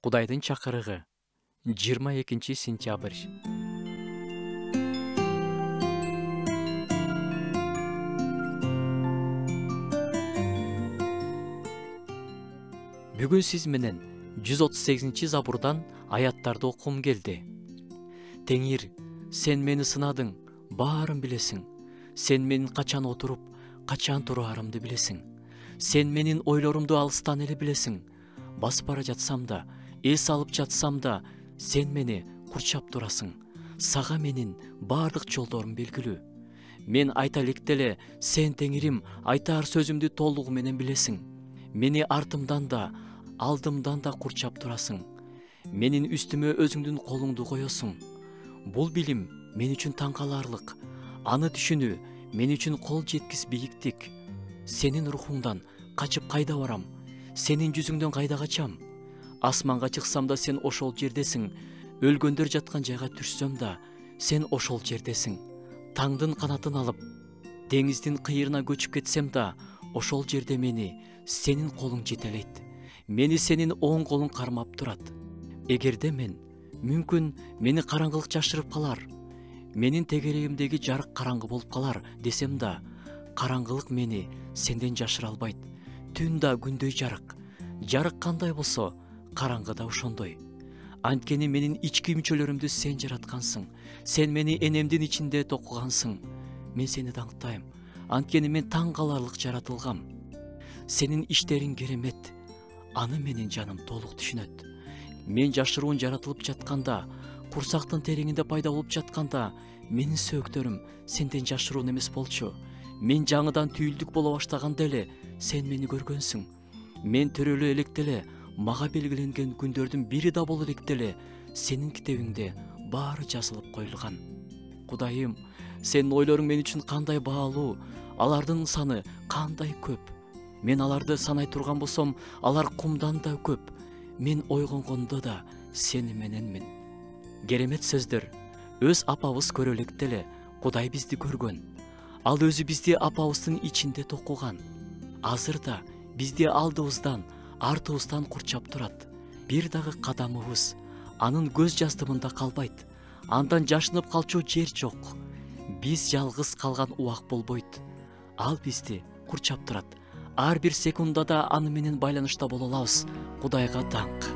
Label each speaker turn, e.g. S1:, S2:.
S1: Кудайдын чакырыгы 22 сентябрь. Бүгүн сиз менен 138 забурдан аяттарды окум келди. Теңир, сен мени сынадың, баарын билесиң. Сен менин качан отуруп, качан тураарымды билесиң. Сен менин ойлорумду алыстан эле билесиң. Басып бара жатсам да, эс алып жатсам да, сен мени курчап турасың. Сага менин бардык жолдорум белгилүү. Мен айта электе эле, сен Теңирим айтаар сөзүмдү толугу менен билесиң. Мени артымдан да, алдымдан да курчап турасың. Менин үстүмө өзүңдүн колуңду коесуң. Бул билим мен үчүн таң каларлык. Аны түшүнүү мен үчүн кол жеткис бийиктик. Сенин рухуңдан качып кайда барам? Сенин жүзүңдөн кайда качам? Асманга чыксам да сен ошол жердесиң. Өлгөндөр жаткан жайга түшсөм да сен ошол жердесиң. Таңдын канатын алып, деңиздин кыйырына көчүп кетсем да ошол жерде мени сенин колуң жетелейт. Мени сенин оң колуң кармап турат. Эгерде мен, мүмкүн мени караңгылык жашырып калар, менин тегерегимдеги жарык караңгы болуп калар десем да, караңгылык мени сенден жашыра албайт. Түн да күндөй жарык. Жарык кандай болсо, караңгы да ошондой. Анткени менин ички мүчөлөрүмдү сен жараткансың. Сен мени энемдин ичинде токугансың. Мен сени даңктайм. Анткени мен таң каларлык жаратылгам. Сенин иштериң керемет. Аны менин жаным толук түшүнөт. Мен жашыруун жаратылып жатканда, курсактын тереңинде пайда болуп жатканда, менин сөөктөрүм сенден жашыруун эмес болчу. Мен жаңыдан түйүлдүк боло баштаганда эле сен мени көргөнсүң. Мен төрөлө электе эле, мага белгиленген күндөрдүн бири да боло электе эле сенин китебиңде баары жазылып коюлган. Кудайым, сенин ойлоруң мен үчүн кандай баалуу, алардын саны кандай көп. Мен аларды санай турган болсом, алар кумдан да көп. Мен ойгонгондо да сени мененмин. Керемет сөздөр. Өз апабыз көрө электе эле Кудай бизди көргөн. Ал өзү бизди апабыздын ичинде токуган. Азыр да бизди алдыбыздан, артыбыздан курчап турат. Бир дагы кадамыбыз анын көз жаздымында калбайт. Андан жашынып калчу жер жок. Биз жалгыз калган убак болбойт. Ал бизди курчап турат. Ар бир секундада аны менен байланышта боло алабыз. Кудайга даңк.